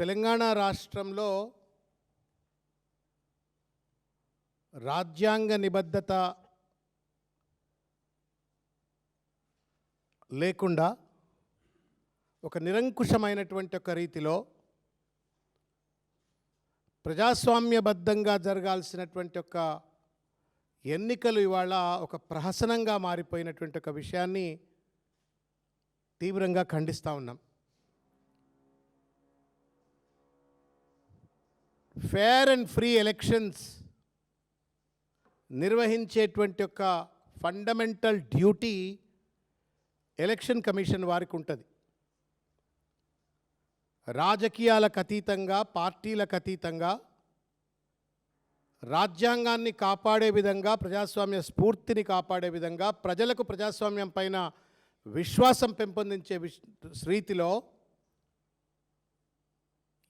తెలంగాణ రాష్ట్రంలో రాజ్యాంగ నిబద్ధత లేకుండా ఒక నిరంకుశమైనటువంటి ఒక రీతిలో ప్రజాస్వామ్యబద్ధంగా జరగాల్సినటువంటి ఒక ఎన్నికలు ఇవాళ ఒక ప్రహసనంగా మారిపోయినటువంటి ఒక విషయాన్ని తీవ్రంగా ఖండిస్తూ ఉన్నాం. ఫేర్ అండ్ ఫ్రీ ఎలక్షన్స్ నిర్వహించేటువంటి ఒక ఫండమెంటల్ డ్యూటీ ఎలక్షన్ కమిషన్ వారికి ఉంటుంది. రాజకీయాలకు అతీతంగా, పార్టీలకు అతీతంగా రాజ్యాంగాన్ని కాపాడే విధంగా, ప్రజాస్వామ్య స్ఫూర్తిని కాపాడే విధంగా, ప్రజలకు ప్రజాస్వామ్యం పైన విశ్వాసం పెంపొందించే రీతిలో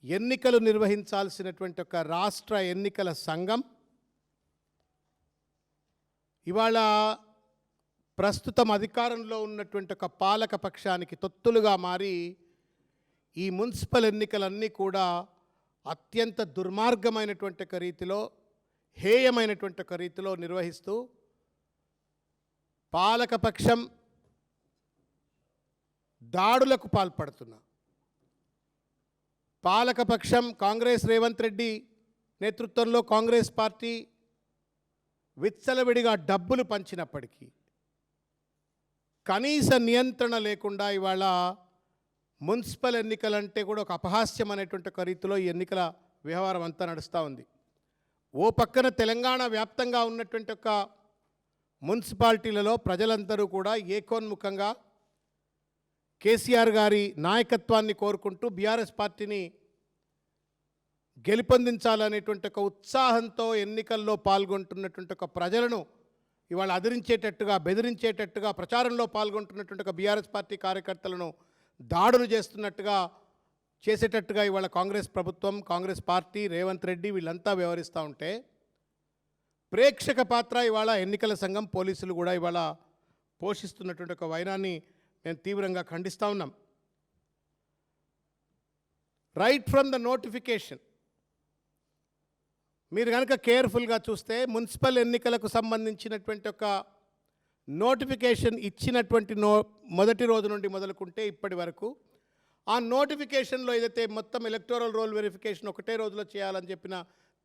ఎన్నికలు నిర్వహించాల్సినటువంటి ఒక రాష్ట్ర ఎన్నికల సంఘం ఇవాళ ప్రస్తుతం అధికారంలో ఉన్నటువంటి ఒక పాలక పక్షానికి తొత్తులుగా మారి ఈ మున్సిపల్ ఎన్నికలన్నీ కూడా అత్యంత దుర్మార్గమైనటువంటి ఒక రీతిలో, హేయమైనటువంటి ఒక రీతిలో నిర్వహిస్తూ పాలకపక్షం దాడులకు పాల్పడుతున్నా. పాలకపక్షం కాంగ్రెస్ రేవంత్ రెడ్డి నేతృత్వంలో కాంగ్రెస్ పార్టీ విచ్చలవిడిగా డబ్బులు పంచినప్పటికీ కనీస నియంత్రణ లేకుండా ఇవాళ మున్సిపల్ ఎన్నికలంటే కూడా ఒక అపహాస్యం అనేటువంటి ఒక రీతిలో ఈ ఎన్నికల వ్యవహారం అంతా నడుస్తూ ఉంది. ఓ పక్కన తెలంగాణ వ్యాప్తంగా ఉన్నటువంటి ఒక మున్సిపాలిటీలలో ప్రజలందరూ కూడా ఏకోన్ముఖంగా కేసీఆర్ గారి నాయకత్వాన్ని కోరుకుంటూ బీఆర్ఎస్ పార్టీని గెలుపొందించాలనేటువంటి ఒక ఉత్సాహంతో ఎన్నికల్లో పాల్గొంటున్నటువంటి ఒక ప్రజలను ఇవాళ అదిరించేటట్టుగా, బెదిరించేటట్టుగా ప్రచారంలో పాల్గొంటున్నటువంటి ఒక బీఆర్ఎస్ పార్టీ కార్యకర్తలను దాడులు చేసేటట్టుగా ఇవాళ కాంగ్రెస్ ప్రభుత్వం, కాంగ్రెస్ పార్టీ, రేవంత్ రెడ్డి వీళ్ళంతా వ్యవహరిస్తూ ఉంటే ప్రేక్షక పాత్ర ఇవాళ ఎన్నికల సంఘం, పోలీసులు కూడా ఇవాళ పోషిస్తున్నటువంటి ఒక వైనాన్ని మేము తీవ్రంగా ఖండిస్తూ ఉన్నాం. రైట్ ఫ్రమ్ ద నోటిఫికేషన్ మీరు కనుక కేర్ఫుల్గా చూస్తే మున్సిపల్ ఎన్నికలకు సంబంధించినటువంటి ఒక నోటిఫికేషన్ ఇచ్చినటువంటి మొదటి రోజు నుండి మొదలుకుంటే ఇప్పటి వరకు ఆ నోటిఫికేషన్లో ఏదైతే మొత్తం ఎలక్టోరల్ రోల్ వెరిఫికేషన్ ఒకటే రోజులో చేయాలని చెప్పిన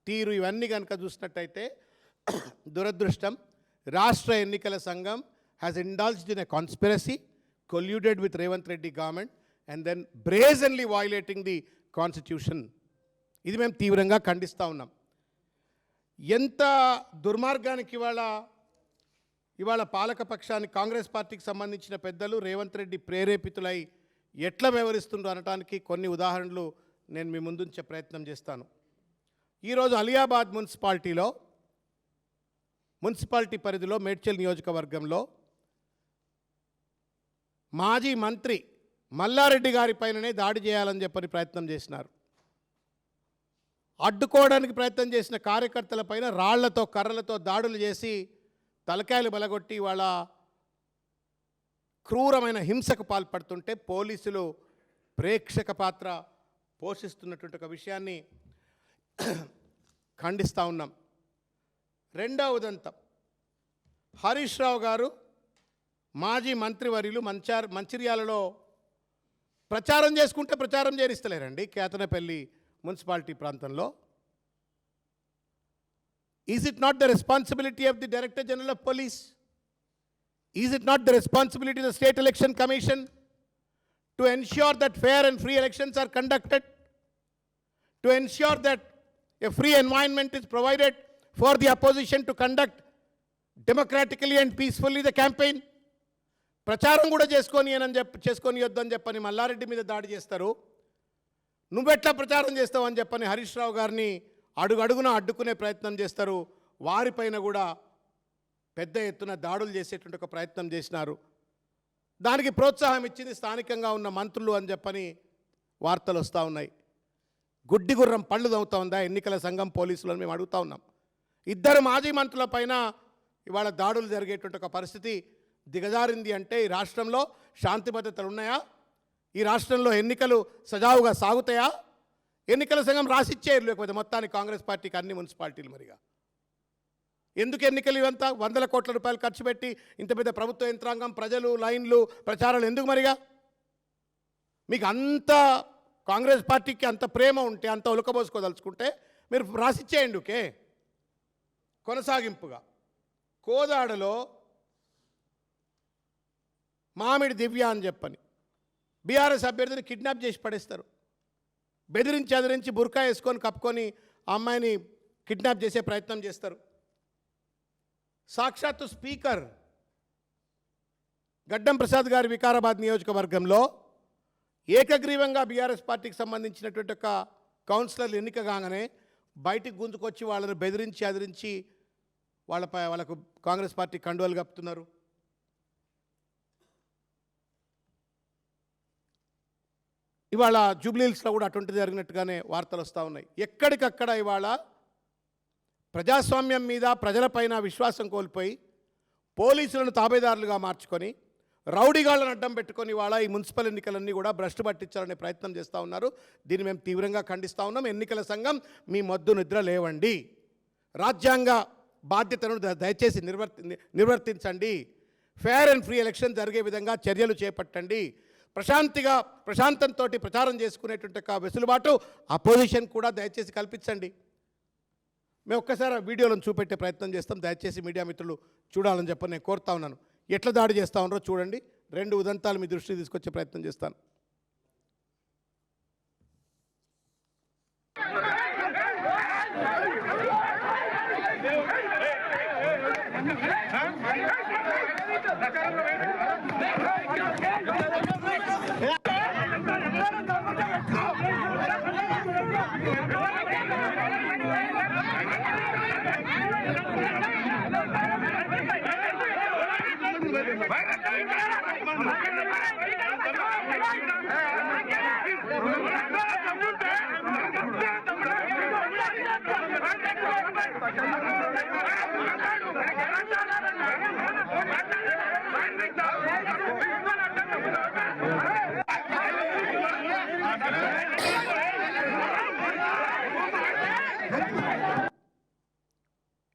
తీరు ఇవన్నీ కనుక చూసినట్టయితే దురదృష్టం, రాష్ట్ర ఎన్నికల సంఘం has indulged in a conspiracy colluded with Revanth Reddy government and then brazenly violating the constitution. ఇది మేము తీవ్రంగా ఖండిస్తూ ఉన్నాం. ఎంత దుర్మార్గానికి ఇవాళ పాలకపక్షానికి, కాంగ్రెస్ పార్టీకి సంబంధించిన పెద్దలు రేవంత్ రెడ్డి ప్రేరేపితులై ఎట్లా వ్యవహరిస్తుండ్రో అనడానికి కొన్ని ఉదాహరణలు నేను మీ ముందుంచే ప్రయత్నం చేస్తాను. ఈరోజు అలియాబాద్ మున్సిపాలిటీ పరిధిలో మేడ్చల్ నియోజకవర్గంలో మాజీ మంత్రి మల్లారెడ్డి గారి పైననే దాడి చేయాలని చెప్పని ప్రయత్నం చేసినారు. అడ్డుకోవడానికి ప్రయత్నం చేసిన కార్యకర్తల పైన రాళ్లతో, కర్రలతో దాడులు చేసి తలకాయలు బలగొట్టి వాళ్ళ క్రూరమైన హింసకు పాల్పడుతుంటే పోలీసులు ప్రేక్షక పాత్ర పోషిస్తున్నటువంటి ఒక విషయాన్ని ఖండిస్తూ ఉన్నాం. రెండవ ఉదంతం, హరీష్ రావు గారు మాజీ మంత్రివర్యులు మంచిర్యాలలో ప్రచారం చేసుకుంటే ప్రచారం చేరిస్తలేరండి. కేతనపల్లి మున్సిపాలిటీ ప్రాంతంలో is it not the responsibility of the director general of police? Is it not the responsibility of the state election commission to ensure that fair and free elections are conducted, to ensure that a free environment is provided for the opposition to conduct democratically and peacefully the campaign? ప్రచారం కూడా చేసుకొనియొద్దని చెప్పని మల్లారెడ్డి మీద దాడి చేస్తారు. నువ్వెట్లా ప్రచారం చేస్తావని చెప్పని హరీష్ రావు గారిని అడుగడుగున అడ్డుకునే ప్రయత్నం చేస్తారు. వారిపైన కూడా పెద్ద ఎత్తున దాడులు చేసేటువంటి ఒక ప్రయత్నం చేసినారు. దానికి ప్రోత్సాహం ఇచ్చింది స్థానికంగా ఉన్న మంత్రులు అని చెప్పని వార్తలు వస్తూ ఉన్నాయి. గుడ్డి గుర్రం పళ్ళు తవ్వుతూ ఉందా ఎన్నికల సంఘం, పోలీసులను మేము అడుగుతూ ఉన్నాం. ఇద్దరు మాజీ మంత్రుల పైన ఇవాళ దాడులు జరిగేటువంటి ఒక పరిస్థితి దిగజారింది అంటే ఈ రాష్ట్రంలో శాంతి భద్రతలు ఉన్నాయా? ఈ రాష్ట్రంలో ఎన్నికలు సజావుగా సాగుతాయా? ఎన్నికల సంఘం రాసిచ్చేయరు, లేకపోతే మొత్తానికి కాంగ్రెస్ పార్టీకి అన్ని మున్సిపాలిటీలు మరిగా ఎందుకు ఎన్నికలు ఇవంతా 100 కోట్ల రూపాయలు ఖర్చు పెట్టి ఇంత పెద్ద ప్రభుత్వ యంత్రాంగం, ప్రజలు, లైన్లు, ప్రచారాలు ఎందుకు మరిగా? మీకు అంత కాంగ్రెస్ పార్టీకి అంత ప్రేమ ఉంటే, అంత ఉలకబోసుకోదలుచుకుంటే మీరు రాసిచ్చేయండి. ఓకే. కొనసాగింపుగా కోదాడలో మామిడి దివ్య అని చెప్పని బీఆర్ఎస్ అభ్యర్థిని కిడ్నాప్ చేసి పడేస్తారు. బెదిరించి బుర్కా వేసుకొని కప్పుకొని ఆ అమ్మాయిని కిడ్నాప్ చేసే ప్రయత్నం చేస్తారు. సాక్షాత్తు స్పీకర్ గడ్డం ప్రసాద్ గారి వికారాబాద్ నియోజకవర్గంలో ఏకగ్రీవంగా బీఆర్ఎస్ పార్టీకి సంబంధించినటువంటి ఒక కౌన్సిలర్లు ఎన్నిక కాగానే బయటికి గుంజుకొచ్చి వాళ్ళని బెదిరించి వాళ్ళకు కాంగ్రెస్ పార్టీ కండువాలు కప్పుతున్నారు. ఇవాళ జూబ్లీహిల్స్లో కూడా అటువంటిది జరిగినట్టుగానే వార్తలు వస్తూ ఉన్నాయి. ఎక్కడికక్కడ ఇవాళ ప్రజాస్వామ్యం మీద ప్రజలపైన విశ్వాసం కోల్పోయి పోలీసులను తాబేదారులుగా మార్చుకొని రౌడీగాళ్లను అడ్డం పెట్టుకొని ఇవాళ ఈ మున్సిపల్ ఎన్నికలన్నీ కూడా భ్రష్టు పట్టించాలనే ప్రయత్నం చేస్తూ ఉన్నారు. దీన్ని మేము తీవ్రంగా ఖండిస్తూ ఉన్నాం. ఎన్నికల సంఘం మీ మొద్దు నిద్ర లేవండి, రాజ్యాంగ బాధ్యతను దయచేసి నిర్వర్తించండి, ఫేర్ అండ్ ఫ్రీ ఎలక్షన్ జరిగే విధంగా చర్యలు చేపట్టండి, ప్రశాంతంతో ప్రచారం చేసుకునేటువంటి ఒక వెసులుబాటు అపోజిషన్ కూడా దయచేసి కల్పించండి. మేము ఒక్కసారి వీడియోలను చూపెట్టే ప్రయత్నం చేస్తాం. దయచేసి మీడియా మిత్రులు చూడాలని చెప్పి నేను కోరుతా ఉన్నాను. ఎట్లా దాడి చేస్తూ ఉన్నారో చూడండి. 2 ఉదంతాలు మీ దృష్టికి తీసుకొచ్చే ప్రయత్నం చేస్తాను.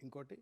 ఇంకోటి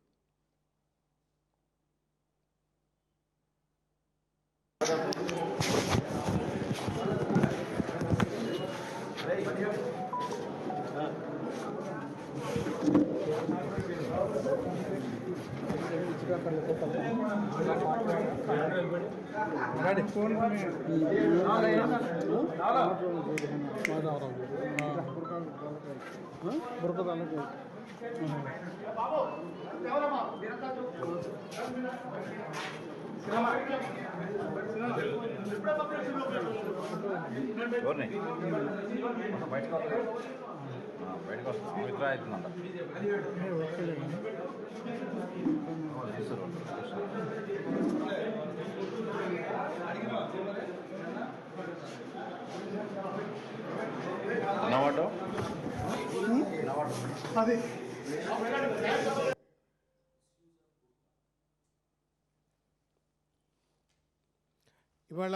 ఇవాళ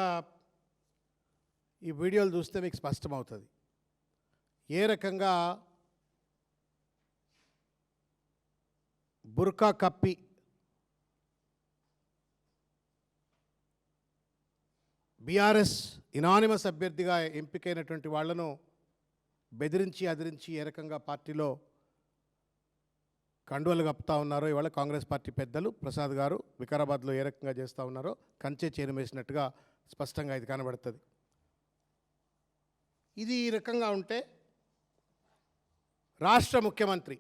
ఈ వీడియోలు చూస్తే మీకు స్పష్టమవుతుంది ఏ రకంగా బుర్కా కప్పి బీఆర్ఎస్ ఇనానిమస్ అభ్యర్థిగా ఎంపికైనటువంటి వాళ్లను బెదిరించి ఏ రకంగా పార్టీలో కండువలు కప్పుతూ ఉన్నారో ఇవాళ కాంగ్రెస్ పార్టీ పెద్దలు ప్రసాద్ గారు వికారాబాద్లో ఏ రకంగా చేస్తూ ఉన్నారో కంచె చేరమేసినట్టుగా స్పష్టంగా ఇది కనబడుతుంది. ఇది ఈ రకంగా ఉంటే రాష్ట్ర ముఖ్యమంత్రి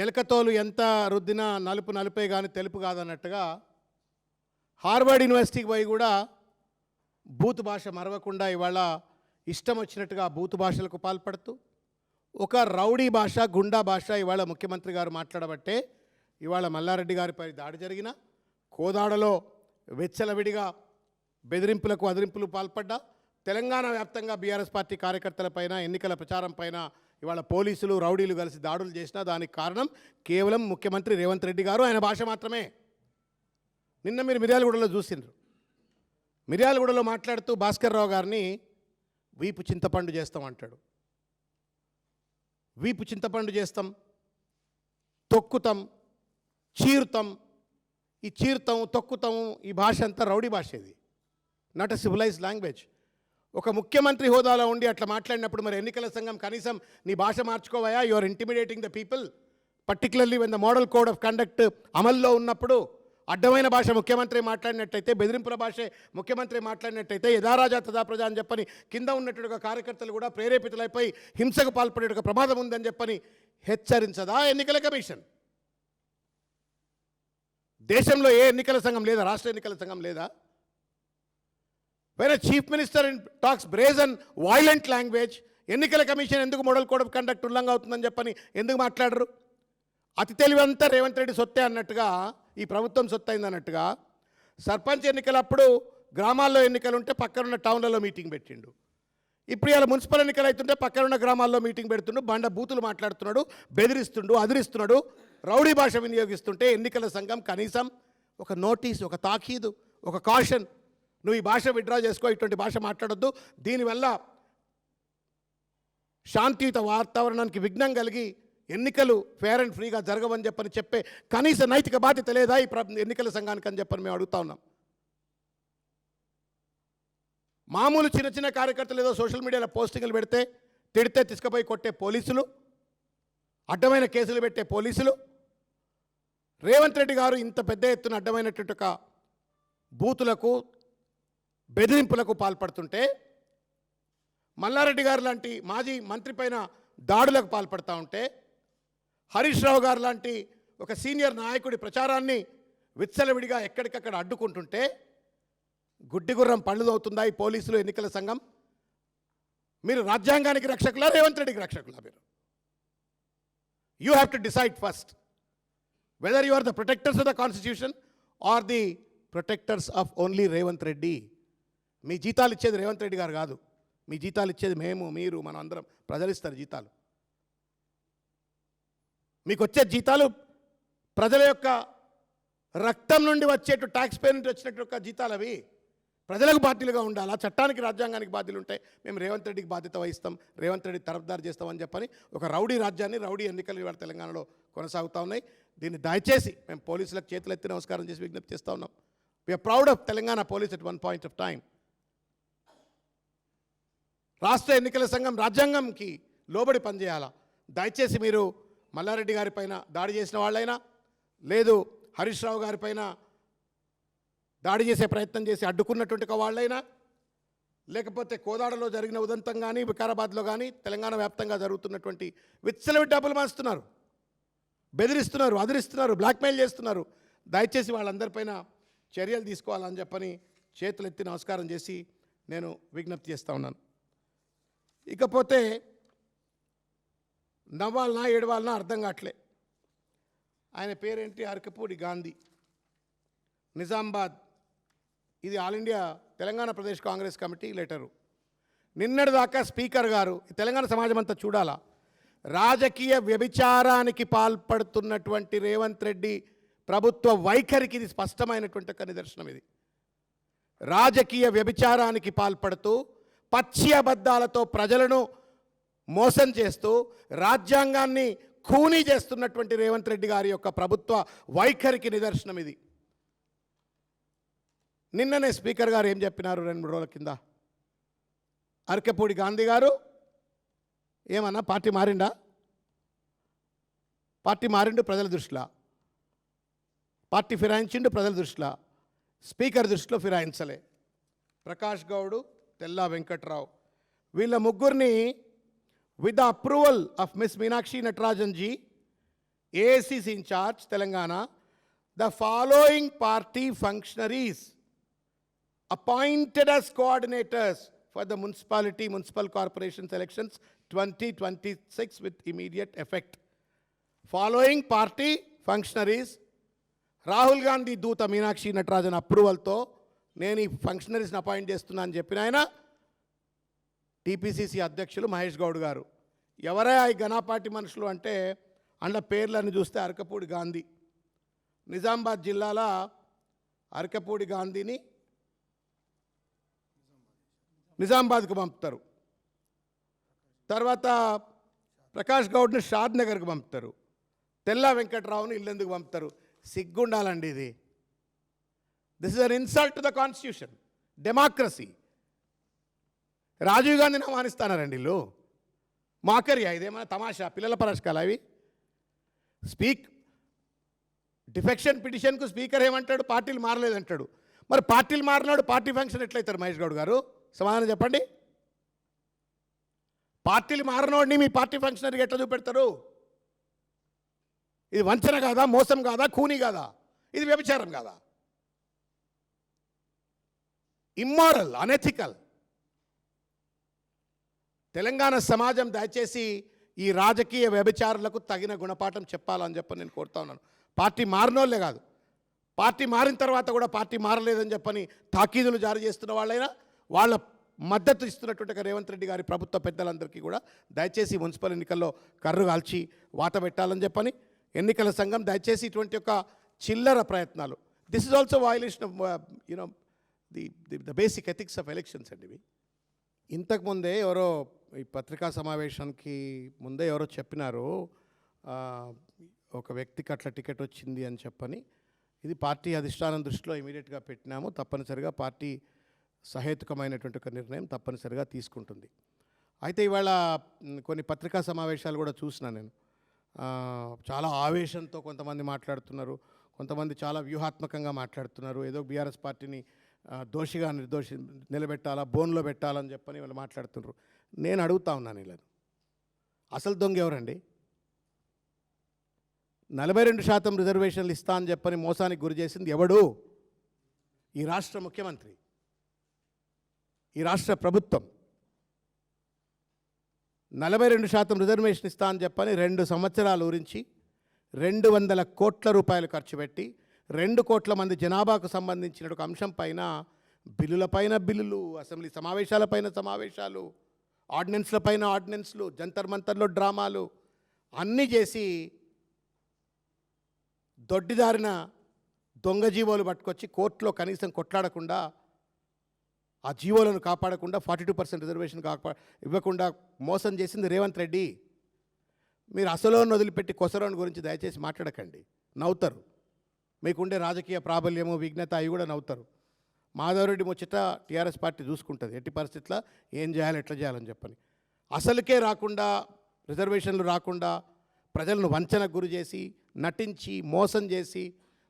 ఎలకతోలు ఎంత రుద్దినా నలుపు నలుపే కానీ తెలుపు కాదన్నట్టుగా హార్వర్డ్ యూనివర్సిటీకి పోయి కూడా బూత్ భాష మరవకుండా ఇవాళ ఇష్టం వచ్చినట్టుగా బూత్ భాషలకు పాల్పడుతూ ఒక రౌడీ భాష, గుండా భాష ఇవాళ ముఖ్యమంత్రి గారు మాట్లాడబట్టే ఇవాళ మల్లారెడ్డి గారిపై దాడి జరిగిన, కోదాడలో వెచ్చలవిడిగా బెదిరింపులకు అదిరింపులు పాల్పడ్డా, తెలంగాణ వ్యాప్తంగా బీఆర్ఎస్ పార్టీ కార్యకర్తలపైన ఎన్నికల ప్రచారం పైన ఇవాళ పోలీసులు రౌడీలు కలిసి దాడులు చేసినా దానికి కారణం కేవలం ముఖ్యమంత్రి రేవంత్ రెడ్డి గారు, ఆయన భాష మాత్రమే. నిన్న మీరు మిర్యాలగూడలో చూసిండ్రు. మిర్యాలగూడలో మాట్లాడుతూ భాస్కర్ రావు గారిని వీపు చింతపండు చేస్తాం అంటాడు. వీపు చింతపండు చేస్తాం, తొక్కుతాం, చీరుతాం. ఈ చీరుతాం, తొక్కుతాం, ఈ భాష అంతా రౌడీ భాష. ఇది నాట్ ఎ సివిలైజ్డ్ లాంగ్వేజ్. ఒక ముఖ్యమంత్రి హోదాలో ఉండి అట్లా మాట్లాడినప్పుడు మరి ఎన్నికల సంఘం కనీసం నీ భాష మార్చుకోవయా, you are intimidating the people, particularly when the model code of conduct అమల్లో ఉన్నప్పుడు అడ్డమైన భాష ముఖ్యమంత్రి మాట్లాడినట్టయితే, బెదిరింపుల భాష ముఖ్యమంత్రి మాట్లాడినట్టయితే యథారాజా తదా ప్రజా అని చెప్పని కింద ఉన్నట్టుగా కార్యకర్తలు కూడా ప్రేరేపితులైపోయి హింసకు పాల్పడే ప్రమాదం ఉందని చెప్పని హెచ్చరించదా ఎన్నికల కమిషన్? దేశంలో ఏ ఎన్నికల సంఘం లేదా? రాష్ట్ర ఎన్నికల సంఘం లేదా? When a chief minister talks brazen, violent language, ఎన్నికల కమిషన్ ఎందుకు మోడల్ కోడ్ ఆఫ్ కండక్ట్ ఉల్లంఘన అవుతుందని చెప్పని ఎందుకు మాట్లాడరు? అతి తెలివంతా రేవంత్ రెడ్డి సొత్తే అన్నట్టుగా, ఈ ప్రభుత్వం సొత్తైంది అన్నట్టుగా, సర్పంచ్ ఎన్నికలప్పుడు గ్రామాల్లో ఎన్నికలు ఉంటే పక్కనున్న టౌన్లలో మీటింగ్ పెట్టిండు. ఇప్పుడు ఇలా మున్సిపల్ ఎన్నికలు అవుతుంటే పక్కనున్న గ్రామాల్లో మీటింగ్ పెడుతుండు, బండ బూతులు మాట్లాడుతున్నాడు, బెదిరిస్తుండు, అదిరిస్తున్నాడు, రౌడీ భాష వినియోగిస్తుంటే ఎన్నికల సంఘం కనీసం ఒక నోటీస్, ఒక తాకీదు, ఒక కాషన్, నువ్వు ఈ భాష విత్డ్రా చేసుకో, ఇటువంటి భాష మాట్లాడొద్దు, దీనివల్ల శాంతియుత వాతావరణానికి విఘ్నం కలిగి ఎన్నికలు ఫేర్ అండ్ ఫ్రీగా జరగవని చెప్పని చెప్పే కనీస నైతిక బాధ్యత లేదా ఈ ఎన్నికల సంఘానికి అని చెప్పని మేము అడుగుతా ఉన్నాం. మామూలు చిన్న చిన్న కార్యకర్తలు ఏదో సోషల్ మీడియాలో పోస్టింగ్లు పెడితే, తిడితే తీసుకుపోయి కొట్టే పోలీసులు, అడ్డమైన కేసులు పెట్టే పోలీసులు, రేవంత్ రెడ్డి గారు ఇంత పెద్ద ఎత్తున అడ్డమైనటువంటి ఒక బూతులకు, బెదిరింపులకు పాల్పడుతుంటే, మల్లారెడ్డి గారు లాంటి మాజీ మంత్రి పైన దాడులకు పాల్పడుతూ ఉంటే, హరీష్ రావు గారు లాంటి ఒక సీనియర్ నాయకుడి ప్రచారాన్ని విచ్చలవిడిగా ఎక్కడికక్కడ అడ్డుకుంటుంటే, గుడ్డిగుర్రం పళ్ళు అవుతుందా ఈ పోలీసులు, ఎన్నికల సంఘం? మీరు రాజ్యాంగానికి రక్షకులా, రేవంత్ రెడ్డికి రక్షకులా? మీరు you have to decide first whether you are the protectors of the constitution or the protectors of only Revanth Reddy. మీ జీతాలు ఇచ్చేది రేవంత్ రెడ్డి గారు కాదు, మీ జీతాలు ఇచ్చేది మేము, మీరు, మనం అందరం. ప్రజలు ఇస్తారు జీతాలు. మీకు వచ్చే జీతాలు ప్రజల యొక్క రక్తం నుండి వచ్చేటు ట్యాక్స్ పే నుండి వచ్చినట్టు జీతాలు. అవి ప్రజలకు బాధ్యులుగా ఉండాలా, చట్టానికి, రాజ్యాంగానికి బాధ్యులు ఉంటాయి. మేము రేవంత్ రెడ్డికి బాధ్యత వహిస్తాం, రేవంత్ రెడ్డి తరఫుదారు చేస్తామని చెప్పని ఒక రౌడీ రాజ్యాన్ని, రౌడీ ఎన్నికలు ఇవాళ తెలంగాణలో కొనసాగుతూ ఉన్నాయి. దీన్ని దయచేసి మేము పోలీసులకు చేతులెత్తి నమస్కారం చేసి విజ్ఞప్తి చేస్తూ ఉన్నాం. We are proud of Telangana police at one point of time. రాష్ట్ర ఎన్నికల సంఘం రాజ్యాంగంకి లోబడి పనిచేయాలా. దయచేసి మీరు మల్లారెడ్డి గారి పైన దాడి చేసిన వాళ్ళైనా, లేదు హరీష్ రావు గారి పైన దాడి చేసే ప్రయత్నం చేసి అడ్డుకున్నటువంటి వాళ్ళైనా, లేకపోతే కోదాడలో జరిగిన ఉదంతం కానీ, వికారాబాద్లో కానీ, తెలంగాణ వ్యాప్తంగా జరుగుతున్నటువంటి విచ్చలవిడి డబ్బులు మాస్తున్నారు, బెదిరిస్తున్నారు, అదిరిస్తున్నారు, బ్లాక్మెయిల్ చేస్తున్నారు. దయచేసి వాళ్ళందరిపైన చర్యలు తీసుకోవాలని చెప్పని చేతులెత్తి నమస్కారం చేసి నేను విజ్ఞప్తి చేస్తూ ఉన్నాను. ఇకపోతే నవ్వాలనా ఏడవాలనా అర్థం కావట్లే. ఆయన పేరేంటి? అరకపూడి గాంధీ, నిజామాబాద్. ఇది all India Telangana Pradesh Congress committee letter. నిన్నటిదాకా స్పీకర్ గారు తెలంగాణ సమాజం అంతా చూడాలా, రాజకీయ వ్యభిచారానికి పాల్పడుతున్నటువంటి రేవంత్ రెడ్డి ప్రభుత్వ వైఖరికి ఇది స్పష్టమైనటువంటి ఒక నిదర్శనం. ఇది రాజకీయ వ్యభిచారానికి పాల్పడుతూ పచ్చి అబద్ధాలతో ప్రజలను మోసం చేస్తూ రాజ్యాంగాన్ని ఖూనీ చేస్తున్నటువంటి రేవంత్ రెడ్డి గారి యొక్క ప్రభుత్వ వైఖరికి నిదర్శనం ఇది. నిన్ననే స్పీకర్ గారు ఏం చెప్పినారు? 2-3 రోజుల కింద అరకపూడి గాంధీ గారు ఏమన్నా పార్టీ మారిండా? పార్టీ మారిండు ప్రజల దృష్టిలో, పార్టీ ఫిరాయించిండు ప్రజల దృష్టిలో, స్పీకర్ దృష్టిలో ఫిరాయించలే. ప్రకాష్ గౌడ్, తెల్లా వెంకట్రావు, వీళ్ళ ముగ్గురిని with the approval of Ms. Meenakshi Natarajan ji, AACC in charge, Telangana, the following party functionaries appointed as coordinators for the municipal corporations elections 2026 with immediate effect. Following party functionaries, Rahul Gandhi Doota Meenakshi Natarajan approval to నేను ఈ ఫంక్షనరీస్ని appoint చేస్తున్నా అని చెప్పిన ఆయన TPCC అధ్యక్షులు మహేష్ గౌడ్ గారు. ఎవరే ఈ ఘనాపాటి మనుషులు అంటే అండ్ల పేర్లను చూస్తే అరకపూడి గాంధీ, నిజామాబాద్ జిల్లాల అరకపూడి గాంధీని నిజామాబాద్కు పంపుతారు. తర్వాత ప్రకాష్ గౌడ్ని షాద్ నగర్కి పంపుతారు, తెల్లా వెంకట్రావుని ఇల్లెందుకు పంపుతారు? సిగ్గుండాలండి ఇది. This is an insult to the constitution, democracy. Rajiv గాంధీని అవమానిస్తానారండి వీళ్ళు. మాకరియా ఇదేమైనా తమాషా, పిల్లల పరస్కాలు అవి? డిఫెక్షన్ పిటిషన్కు స్పీకర్ ఏమంటాడు? పార్టీలు మారలేదంటాడు. మరి పార్టీలు మారినాడు పార్టీ ఫంక్షన్ ఎట్లయితారు మహేష్ గౌడ్ గారు? సమాధానం చెప్పండి. పార్టీలు మారినోడిని మీ పార్టీ ఫంక్షనరీకి ఎట్లా చూపెడతారు? ఇది వంచన కాదా? మోసం కాదా? కూని కాదా? ఇది వ్యభిచారం కాదా? Immoral, unethical. తెలంగాణ సమాజం దయచేసి ఈ రాజకీయ వ్యభిచారులకు తగిన గుణపాఠం చెప్పాలని చెప్పని నేను కోరుతా ఉన్నాను. పార్టీ మారినోళ్ళే కాదు, పార్టీ మారిన తర్వాత కూడా పార్టీ మారలేదని చెప్పని తాకీదులు జారీ చేస్తున్న వాళ్ళైనా వాళ్ళ మద్దతు ఇస్తున్నటువంటి రేవంత్ రెడ్డి గారి ప్రభుత్వ పెద్దలందరికీ కూడా దయచేసి మున్సిపల్ ఎన్నికల్లో కర్రు కాల్చి వాత పెట్టాలని చెప్పని ఎన్నికల సంఘం దయచేసి ఇటువంటి యొక్క చిల్లర ప్రయత్నాలు, this is also violation of you know the basic ethics of elections అండి ఇవి. ఇంతకుముందే ఎవరో ఈ పత్రికా సమావేశానికి ముందే ఎవరో చెప్పినారు, ఒక వ్యక్తికి అట్లా టికెట్ వచ్చింది అని చెప్పని. ఇది పార్టీ అధిష్టానం దృష్టిలో ఇమీడియట్గా పెట్టినాము. తప్పనిసరిగా పార్టీ సహేతుకమైనటువంటి ఒక నిర్ణయం తప్పనిసరిగా తీసుకుంటుంది. అయితే ఇవాళ కొన్ని పత్రికా సమావేశాలు కూడా చూసినా నేను. చాలా ఆవేశంతో కొంతమంది మాట్లాడుతున్నారు, కొంతమంది చాలా వ్యూహాత్మకంగా మాట్లాడుతున్నారు. ఏదో బీఆర్ఎస్ పార్టీని దోషిగా నిలబెట్టాలా, బోన్లో పెట్టాలని చెప్పని వాళ్ళు మాట్లాడుతున్నారు. నేను అడుగుతా ఉన్నాను వీళ్ళను, అసలు దొంగ ఎవరండి? 42% రిజర్వేషన్లు ఇస్తా అని చెప్పని మోసానికి గురి చేసింది ఎవడు? ఈ రాష్ట్ర ముఖ్యమంత్రి, ఈ రాష్ట్ర ప్రభుత్వం. 42% రిజర్వేషన్ ఇస్తా అని చెప్పని 2 సంవత్సరాల గురించి 200 కోట్ల రూపాయలు ఖర్చు పెట్టి 2 కోట్ల మంది జనాభాకు సంబంధించిన ఒక అంశం పైన బిల్లులపైన బిల్లులు, అసెంబ్లీ సమావేశాలపైన సమావేశాలు, ఆర్డినెన్స్లపైన ఆర్డినెన్స్లు, జంతర్ మంతర్లో డ్రామాలు అన్నీ చేసి దొడ్డిదారిన దొంగ జీవోలు పట్టుకొచ్చి కోర్టులో కనీసం కొట్లాడకుండా, ఆ జీవోలను కాపాడకుండా 42% రిజర్వేషన్ ఇవ్వకుండా మోసం చేసింది రేవంత్ రెడ్డి. మీరు అసలోని వదిలిపెట్టి కొసరోని గురించి దయచేసి మాట్లాడకండి, నవ్వుతారు. మీకుండే రాజకీయ ప్రాబల్యము, విఘ్నత అవి కూడా నవ్వుతారు. మాధవరెడ్డి ముచ్చట టీఆర్ఎస్ పార్టీ చూసుకుంటుంది, ఎట్టి పరిస్థితుల్లో ఏం చేయాలి, ఎట్లా చేయాలని చెప్పని. అసలుకే రాకుండా, రిజర్వేషన్లు రాకుండా ప్రజలను వంచనకు గురి చేసి, నటించి, మోసం చేసి,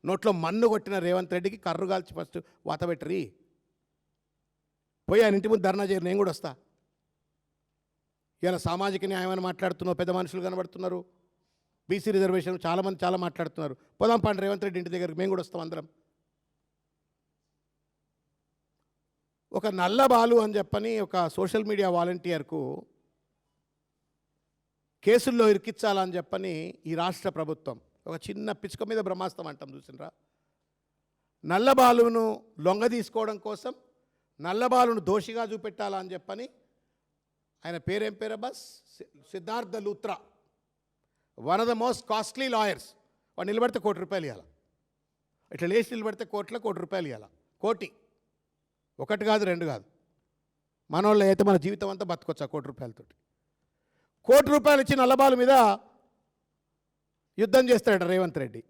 నోట్లో మన్ను కొట్టిన రేవంత్ రెడ్డికి కర్రుగాల్చి ఫస్ట్ వాతబెట్టరి. పోయి ఆయన ఇంటి ముందు ధర్నా చేయరు, నేను కూడా వస్తా. ఇలా సామాజిక న్యాయం అని మాట్లాడుతున్నావు, పెద్ద మనుషులు కనబడుతున్నారు. బీసీ రిజర్వేషన్ చాలామంది చాలా మాట్లాడుతున్నారు. పోదాం పండి రేవంత్ రెడ్డి ఇంటి దగ్గరికి, మేము కూడా వస్తాం అందరం. ఒక నల్లబాలు అని చెప్పని ఒక సోషల్ మీడియా వాలంటీర్కు కేసుల్లో ఇరికించాలని చెప్పని ఈ రాష్ట్ర ప్రభుత్వం ఒక చిన్న పిచ్చుక మీద బ్రహ్మాస్త్రం అంటాం చూసినరా. నల్లబాలును లొంగ తీసుకోవడం కోసం, నల్లబాలును దోషిగా చూపెట్టాలని చెప్పని ఆయన పేరేం పేరు bus Siddhartha Luthra, one of the most costly lawyers. వాడు నిలబడితే ₹1 కోటి ఇవ్వాలి, ఇట్లా లేచి నిలబడితే ₹1 కోటి ఇవ్వాలి. కోటి, 1 కాదు 2 కాదు. మనోళ్ళు అయితే మన జీవితం అంతా బతకొచ్చు ఆ ₹1 కోటి ఇచ్చి నల్లబాలు మీద యుద్ధం చేస్తాడు రేవంత్ రెడ్డి.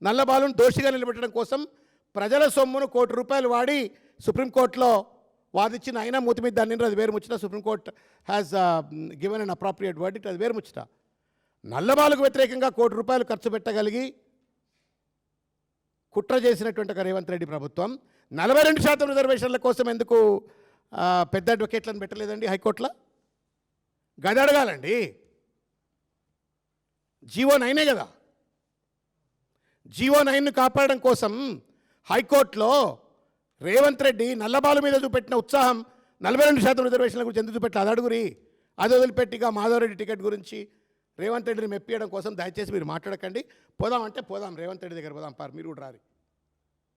నల్లబాలును దోషిగా నిలబెట్టడం కోసం ప్రజల సొమ్మును ₹1 వాడి సుప్రీంకోర్టులో వాదించిన, అయినా మూతి మీద దాన్ని అది వేరు ముచ్చట. Supreme court has given an appropriate verdict, అది వేరు ముచ్చట. నల్లబాలుకు వ్యతిరేకంగా ₹1 ఖర్చు పెట్టగలిగి కుట్ర చేసినటువంటి ఒక రేవంత్ రెడ్డి ప్రభుత్వం 42% రిజర్వేషన్ల కోసం ఎందుకు పెద్ద అడ్వకేట్లను పెట్టలేదండి హైకోర్టులో? గది అడగాలండి. జీవో 9 కదా, జీవో 9ను కాపాడడం కోసం హైకోర్టులో రేవంత్ రెడ్డి నల్లబాలు మీద చూపెట్టిన ఉత్సాహం 42% రిజర్వేషన్ల గురించి ఎందుకు చూపెట్టాలి? అది అడుగురి. అది వదిలిపెట్టిగా మాధవరెడ్డి టికెట్ గురించి రేవంత్ రెడ్డిని మెప్పియడం కోసం దయచేసి మీరు మాట్లాడకండి. పోదామంటే పోదాం, రేవంత్ రెడ్డి దగ్గర పోదాం, మీరు కూడా రారి.